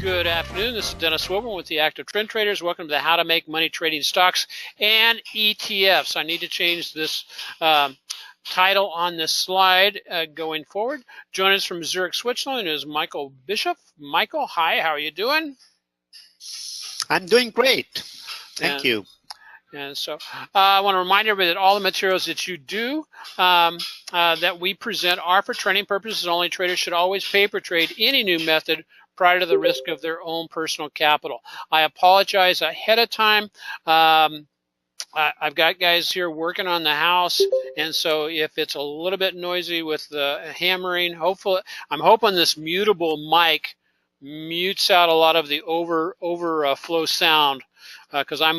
Good afternoon. This is Dennis Wilburn with the Active Trend Traders. Welcome to the How to Make Money Trading Stocks and ETFs. I need to change this title on this slide going forward. Joining us from Zurich, Switzerland is Michael Bishop. Michael, hi. How are you doing? I'm doing great. Thank you. And so I want to remind everybody that all the materials that you do that we present are for training purposes only. Traders should always paper trade any new method prior to the risk of their own personal capital. I apologize ahead of time. I've got guys here working on the house, and so if it's a little bit noisy with the hammering, I'm hoping this mutable mic mutes out a lot of the overflow sound, because I'm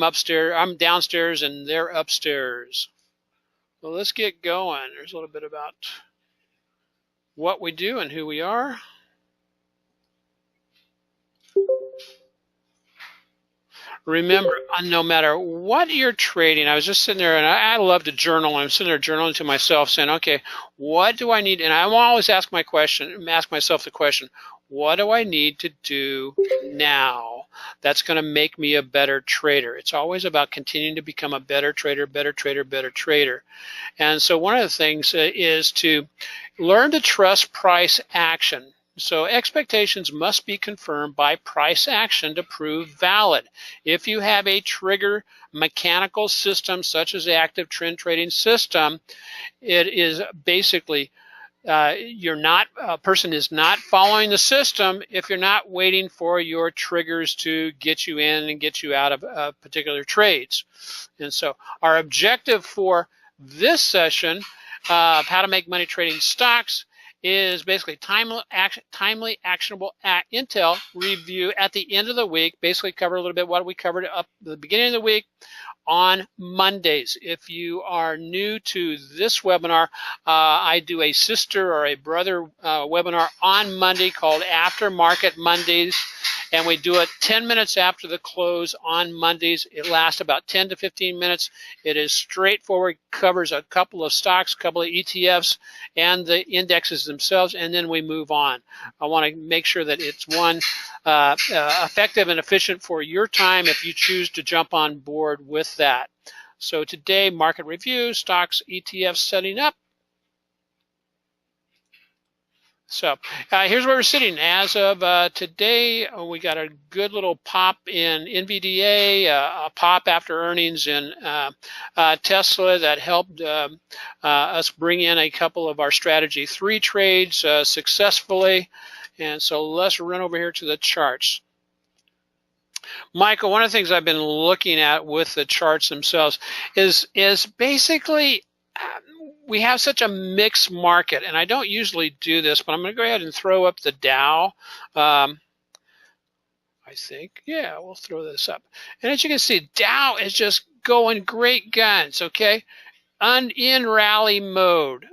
downstairs and they're upstairs. So let's get going. There's a little bit about what we do and who we are. Remember, no matter what you're trading, I was just sitting there, and I love to journal. I'm sitting there journaling to myself, saying, "Okay, what do I need?" And I will always ask myself the question, "What do I need to do now that's going to make me a better trader?" It's always about continuing to become a better trader, better trader, better trader. And so one of the things is to learn to trust price action. So expectations must be confirmed by price action to prove valid. If you have a trigger mechanical system such as the active trend trading system, it is basically a person is not following the system if you're not waiting for your triggers to get you in and get you out of particular trades. And so our objective for this session of how to make money trading stocks is basically timely, actionable intel review at the end of the week. Basically cover a little bit what we covered up at the beginning of the week on Mondays. If you are new to this webinar, I do a sister or a brother webinar on Monday called After Market Mondays, and we do it 10 minutes after the close on Mondays. It lasts about 10 to 15 minutes. It is straightforward, covers a couple of stocks, a couple of ETFs, and the indexes themselves, and then we move on. I want to make sure that it's one effective and efficient for your time if you choose to jump on board with that. So today, market review, stocks, ETFs setting up. So here's where we're sitting. As of today, we got a good little pop in NVDA, a pop after earnings in Tesla that helped us bring in a couple of our strategy 3 trades successfully. And so let's run over here to the charts. Michael, one of the things I've been looking at with the charts themselves is basically we have such a mixed market, and I don't usually do this, but I'm going to go ahead and throw up the Dow. I think, yeah, we'll throw this up. And as you can see, Dow is just going great guns, okay? In rally mode,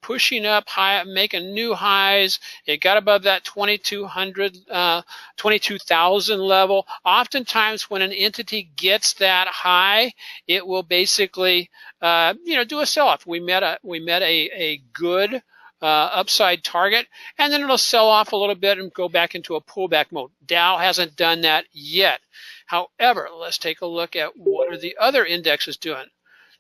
pushing up high, making new highs. It got above that 22,000 level. Oftentimes when an entity gets that high, it will basically, do a sell-off. We met a good upside target, and then it'll sell off a little bit and go back into a pullback mode. Dow hasn't done that yet. However, let's take a look at what are the other indexes doing.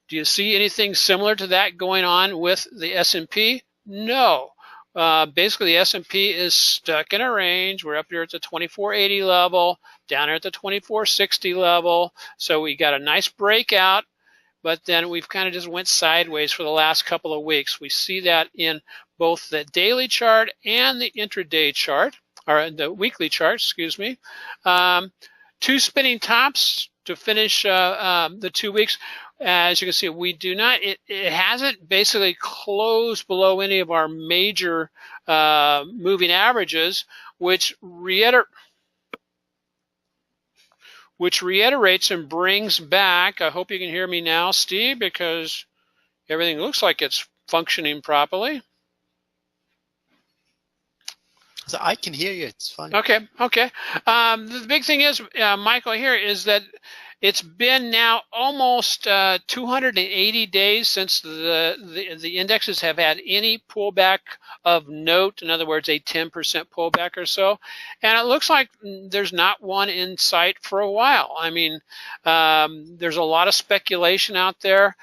Do you see anything similar to that going on with the S&P? No. Basically, the S&P is stuck in a range. We're up here at the 2480 level, down here at the 2460 level. So we got a nice breakout, but then we've kind of just went sideways for the last couple of weeks. We see that in both the daily chart and the intraday chart, or the weekly chart, excuse me. 2 spinning tops to finish the 2 weeks. As you can see, we do not, it hasn't basically closed below any of our major moving averages, which reiterates and brings back, I hope you can hear me now, Steve, because everything looks like it's functioning properly. So I can hear you, it's fine. Okay. The big thing is, Michael, here is that It's been now almost 280 days since the indexes have had any pullback of note. In other words, a 10% pullback or so. And it looks like there's not one in sight for a while. I mean, there's a lot of speculation out there.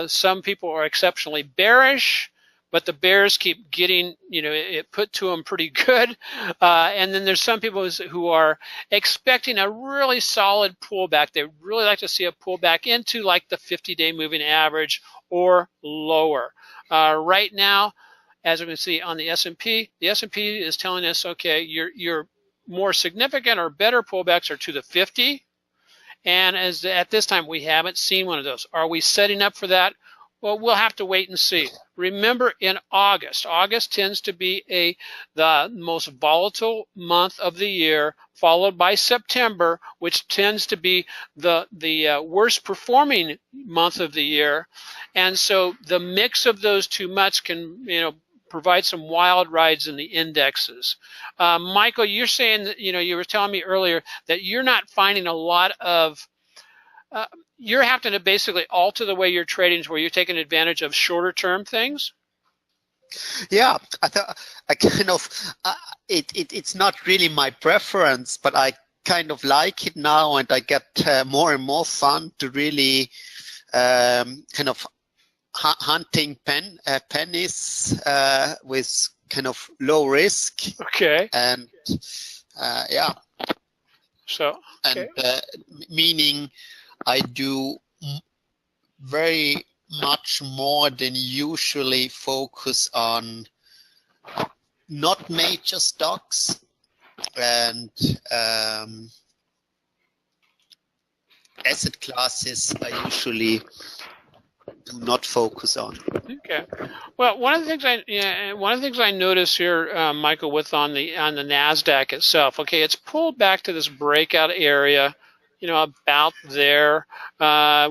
Some people are exceptionally bearish, but the bears keep getting, it put to them pretty good. And then there's some people who are expecting a really solid pullback. They really like to see a pullback into like the 50-day moving average or lower. Right now, as we can see on the S&P is telling us, okay, your more significant or better pullbacks are to the 50. And at this time, we haven't seen one of those. Are we setting up for that? Well, we'll have to wait and see. Remember, in August tends to be the most volatile month of the year, followed by September, which tends to be the worst performing month of the year. And so the mix of those two months can, provide some wild rides in the indexes. Michael, you're saying that, you were telling me earlier that you're not finding a lot of you're having to basically alter the way you're trading to where you're taking advantage of shorter term things? Yeah, I kind of, it's not really my preference, but I kind of like it now, and I get more and more fun to really kind of hunting pennies with kind of low risk. Okay. And yeah. So, okay. And meaning I do very much more than usually focus on not major stocks and asset classes I usually do not focus on. Okay. Well, one of the things I notice here, Michael, on the Nasdaq itself. Okay, it's pulled back to this breakout area, about there,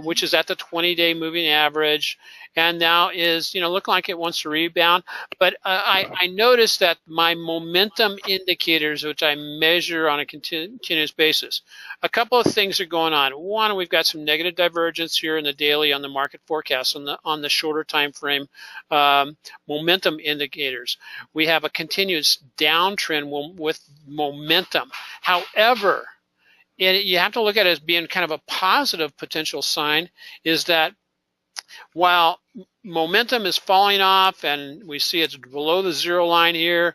which is at the 20-day moving average, and now is, looking like it wants to rebound. But I noticed that my momentum indicators, which I measure on a continuous basis, a couple of things are going on. One, we've got some negative divergence here in the daily on the market forecast on the shorter time frame momentum indicators. We have a continuous downtrend with momentum. However, you have to look at it as being kind of a positive potential sign, is that while momentum is falling off and we see it's below the zero line here,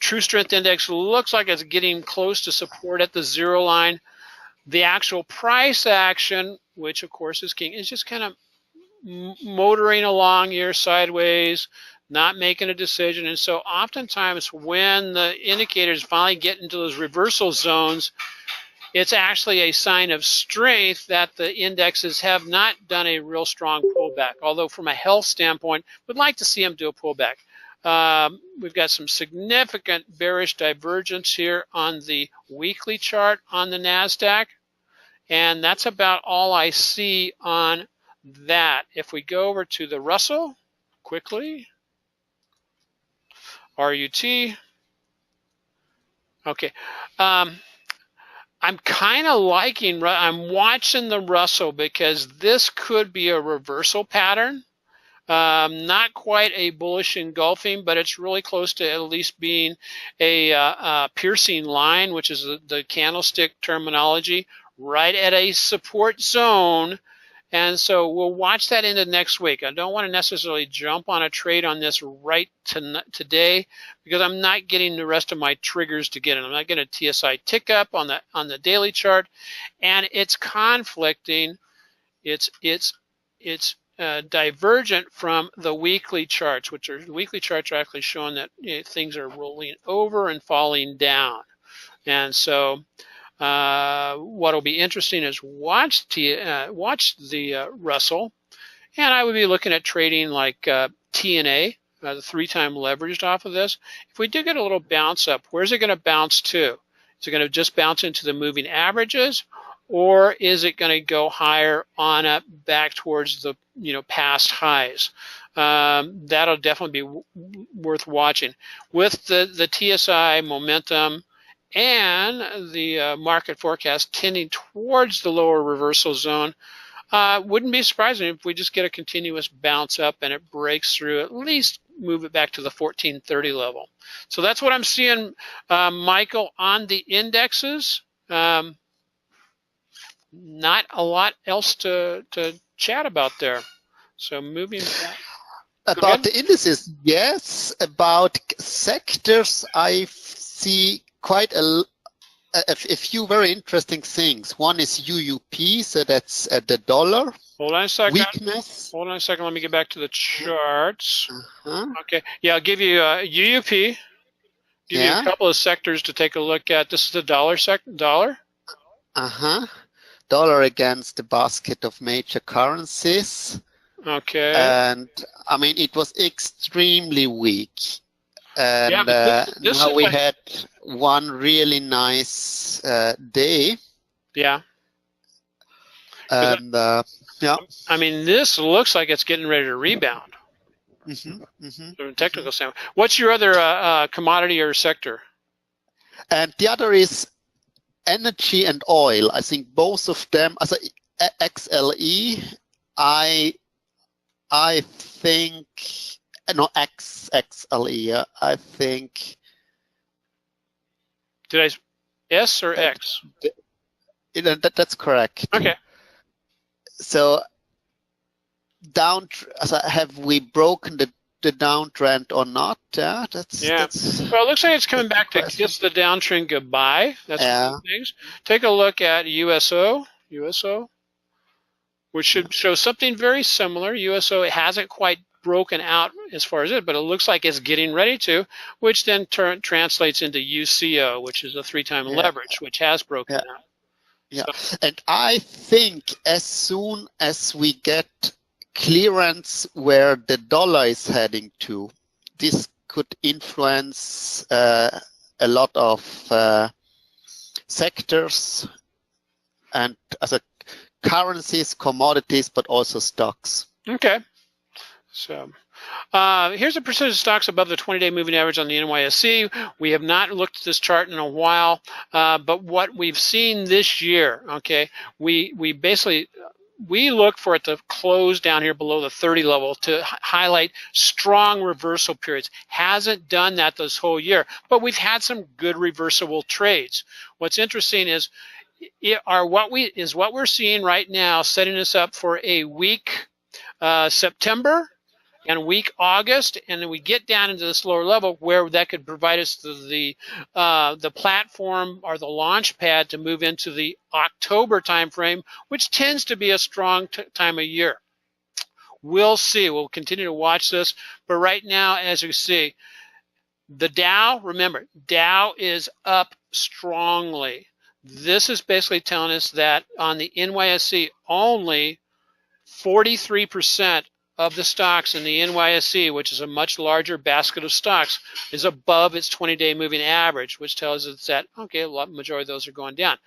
true strength index looks like it's getting close to support at the zero line. The actual price action, which of course is king, is just kind of motoring along here sideways, not making a decision. And so oftentimes when the indicators finally get into those reversal zones, it's actually a sign of strength that the indexes have not done a real strong pullback. Although from a health standpoint, we'd like to see them do a pullback. We've got some significant bearish divergence here on the weekly chart on the NASDAQ. And that's about all I see on that. If we go over to the Russell quickly, RUT. Okay. I'm kind of I'm watching the Russell because this could be a reversal pattern. Not quite a bullish engulfing, but it's really close to at least being a piercing line, which is the candlestick terminology, right at a support zone. And so we'll watch that into next week. I don't want to necessarily jump on a trade on this right today because I'm not getting the rest of my triggers to get it. I'm not getting a TSI tick up on the daily chart, and it's conflicting. It's divergent from the weekly charts, which are the weekly charts are actually showing that things are rolling over and falling down. And so what will be interesting is watch the Russell, and I would be looking at trading like TNA, the 3-time leveraged off of this. If we do get a little bounce up, where's it going to bounce to? Is it going to just bounce into the moving averages, or is it going to go higher on up back towards the past highs? That'll definitely be worth watching. With the TSI momentum and the market forecast tending towards the lower reversal zone. Wouldn't be surprising if we just get a continuous bounce up and it breaks through, at least move it back to the 1430 level. So that's what I'm seeing, Michael, on the indexes. Not a lot else to chat about there. So moving back. About the indices, yes. About sectors, I see quite a few very interesting things. One is UUP, so that's the dollar. Hold on a second. Weakness. Hold on a second. Let me get back to the charts. Okay. Yeah, I'll give you UUP. Give you a couple of sectors to take a look at. This is the dollar dollar. Dollar against the basket of major currencies. Okay. And I mean, it was extremely weak. And now we had one really nice day. Yeah. And yeah. I mean, this looks like it's getting ready to rebound. From a technical standpoint. What's your other commodity or sector? And the other is energy and oil. I think both of them, as XLE, I think, no, XLE, I think. Did I, S or X? That's correct. Okay. So, have we broken the downtrend or not? Yeah, that's. Well, it looks like it's coming back to kiss the downtrend goodbye. That's one of the things. Take a look at USO, which should show something very similar. USO, it hasn't quite broken out as far as it, but it looks like it's getting ready to, which then translates into UCO, which is a 3-time leverage, which has broken out. Yeah, so. And I think as soon as we get clearance where the dollar is heading to, this could influence a lot of sectors and as a currencies, commodities, but also stocks. Okay. So here's a percentage of stocks above the 20-day moving average on the NYSE. We have not looked at this chart in a while, but what we've seen this year, okay, we basically look for it to close down here below the 30 level to highlight strong reversal periods. Hasn't done that this whole year, but we've had some good reversible trades. What's interesting is what we're seeing right now, setting us up for a weak September and weak August, and then we get down into this lower level where that could provide us the platform or the launch pad to move into the October timeframe, which tends to be a strong time of year. We'll see. We'll continue to watch this, but right now, as you see, the Dow, remember, Dow is up strongly. This is basically telling us that on the NYSE, only 43% of the stocks in the NYSE, which is a much larger basket of stocks, is above its 20-day moving average, which tells us that, okay, the majority of those are going down.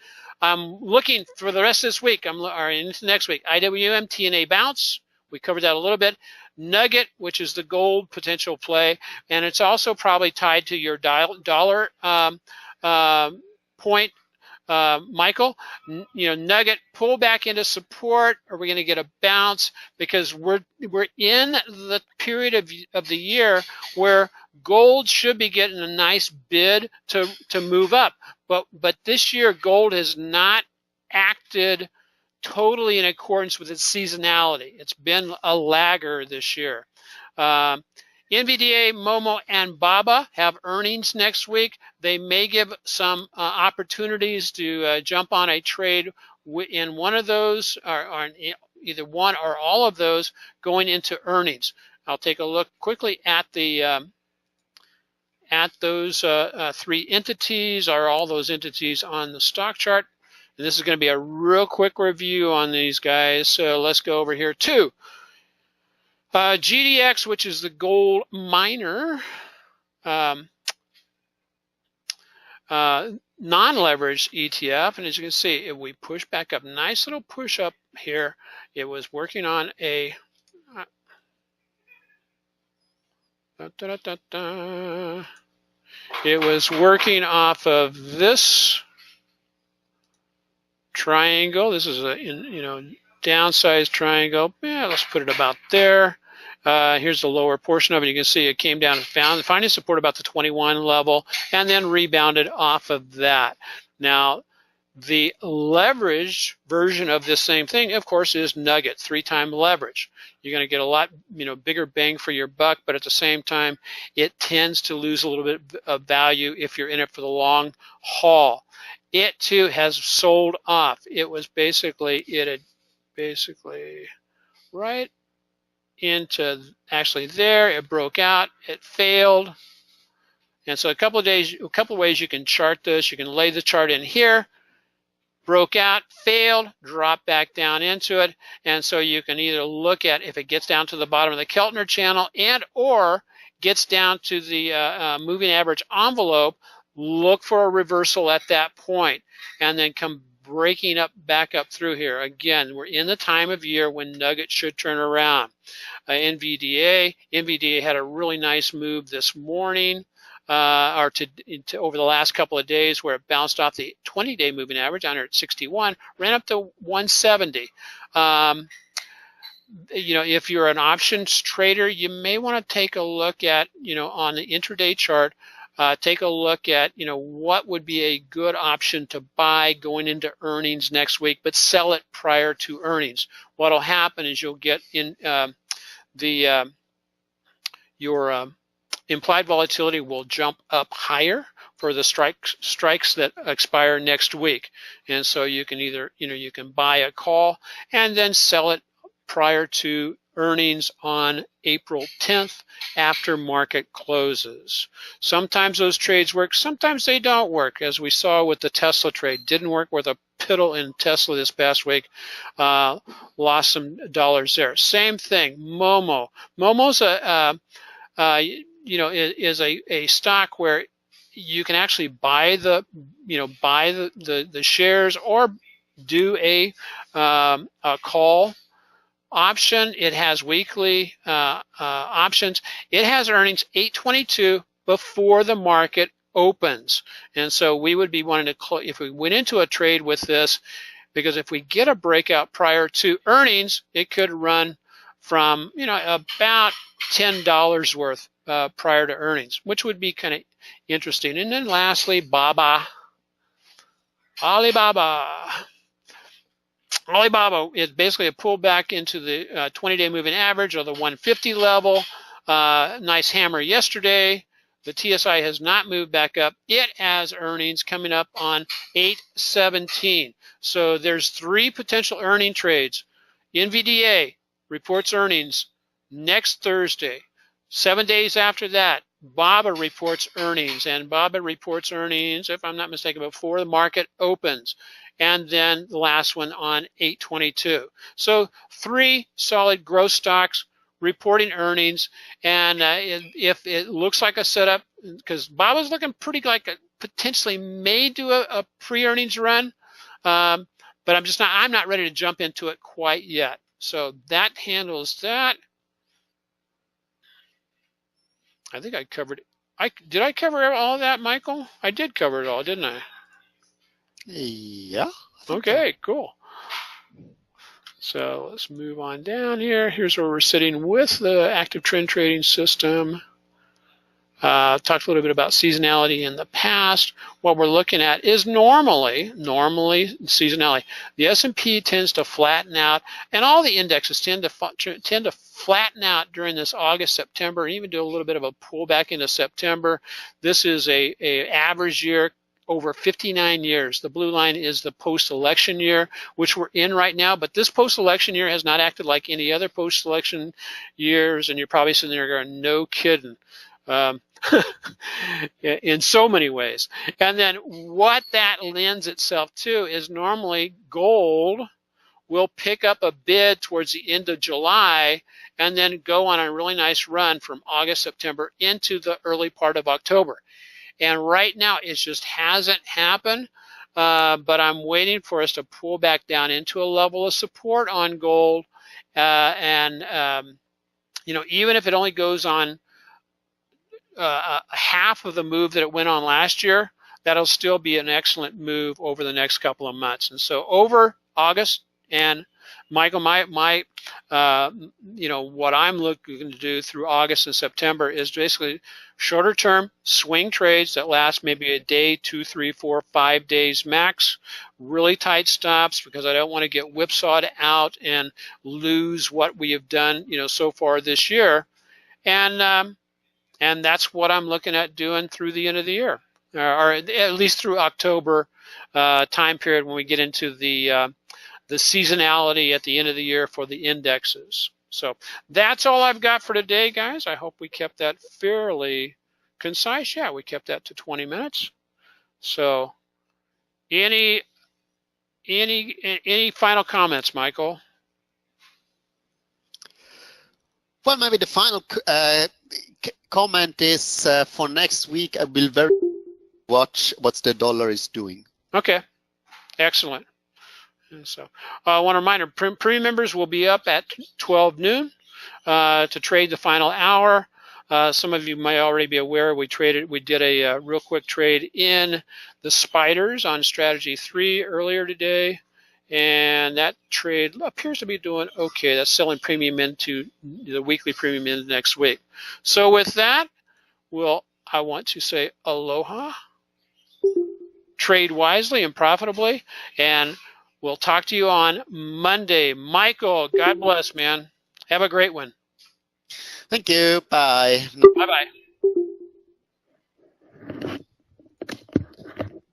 I'm looking for the rest of this week, or into next week, IWM, TNA bounce. We covered that a little bit. Nugget, which is the gold potential play, and it's also probably tied to your dollar point. Michael, Nugget, pull back into support. Are we going to get a bounce? Because we're in the period of the year where gold should be getting a nice bid to move up. But this year, gold has not acted totally in accordance with its seasonality. It's been a lagger this year. NVDA, Momo, and BABA have earnings next week. They may give some opportunities to jump on a trade in one of those, or either one or all of those going into earnings. I'll take a look quickly at the those 3 entities, or all those entities on the stock chart. And this is going to be a real quick review on these guys. So let's go over here to GDX, which is the gold miner, non-leveraged ETF. And as you can see, if we push back up, nice little push up here, it was working on a It was working off of this triangle. This is a downsized triangle. Yeah, let's put it about there. Here's the lower portion of it. You can see it came down and finding support about the 21 level, and then rebounded off of that. Now, the leveraged version of this same thing, of course, is Nugget, 3-time leverage. You're going to get a lot, bigger bang for your buck, but at the same time, it tends to lose a little bit of value if you're in it for the long haul. It too has sold off. It had basically right into actually there. It broke out. It failed. And so a couple of ways you can chart this. You can lay the chart in here. Broke out, failed, dropped back down into it. And so you can either look at if it gets down to the bottom of the Keltner channel and or gets down to the moving average envelope, look for a reversal at that point, and then come breaking up back up through here. Again, we're in the time of year when Nugget should turn around. NVDA had a really nice move this morning. Over the last couple of days, where it bounced off the 20-day moving average under at 61, ran up to 170. If you're an options trader, you may want to take a look at, on the intraday chart, take a look at, what would be a good option to buy going into earnings next week, but sell it prior to earnings. What'll happen is you'll get in your implied volatility will jump up higher for the strikes that expire next week. And so you can either, you can buy a call and then sell it prior to earnings on April 10th after market closes. Sometimes those trades work, sometimes they don't work, as we saw with the Tesla trade. Didn't work with a piddle in Tesla this past week. Lost some dollars there. Same thing, Momo. Momo's is a stock where you can actually buy the shares or do a call option. It has weekly options. It has earnings 8/22 before the market opens, and so we would be wanting to if we went into a trade with this, because if we get a breakout prior to earnings, it could run from about $10 worth prior to earnings, which would be kind of interesting. And then lastly, Alibaba is basically a pullback into the 20-day moving average or the 150 level. Nice hammer yesterday. The TSI has not moved back up. It has earnings coming up on 8/17. So there's 3 potential earning trades. NVDA reports earnings next Thursday. 7 days after that, BABA reports earnings, and BABA reports earnings, if I'm not mistaken, before the market opens. And then the last one on 8/22. So 3 solid growth stocks reporting earnings, and if it looks like a setup, because BABA's looking pretty like a potentially may do a pre-earnings run, but I'm not ready to jump into it quite yet. So that handles that. I think I covered it. Did I cover all of that, Michael? I did cover it all, didn't I? Yeah. Okay, cool. So let's move on down here. Here's where we're sitting with the active trend trading system. Talked a little bit about seasonality in the past. What we're looking at is normally seasonality. The S&P tends to flatten out, and all the indexes tend to flatten out during this August, September, and even do a little bit of a pullback into September. This is a average year over 59 years. The blue line is the post-election year, which we're in right now, but this post-election year has not acted like any other post-election years, and you're probably sitting there going, no kidding. In so many ways. And then what that lends itself to is normally gold will pick up a bid towards the end of July and then go on a really nice run from August, September into the early part of October. And right now it just hasn't happened, but I'm waiting for us to pull back down into a level of support on gold, even if it only goes on half of the move that it went on last year, that'll still be an excellent move over the next couple of months. And so over August, and Michael, what I'm looking to do through August and September is basically shorter term swing trades that last maybe a day, 2, 3, 4, 5 days max. Really tight stops because I don't want to get whipsawed out and lose what we have done, so far this year. And that's what I'm looking at doing through the end of the year, or at least through October time period when we get into the seasonality at the end of the year for the indexes. So that's all I've got for today, guys. I hope we kept that fairly concise. Yeah, we kept that to 20 minutes. So any final comments, Michael? Well, maybe the final comment is for next week, I will very watch what the dollar is doing. Okay, excellent. And so I want to remind premium members will be up at 12 noon to trade the final hour. Some of you may already be aware we did a real quick trade in the spiders on strategy 3 earlier today, and that trade appears to be doing okay. That's selling premium into the weekly premium in next week. So with that, I want to say aloha, trade wisely and profitably, and we'll talk to you on Monday. Michael, God bless, man. Have a great one. Thank you. Bye. Bye-bye.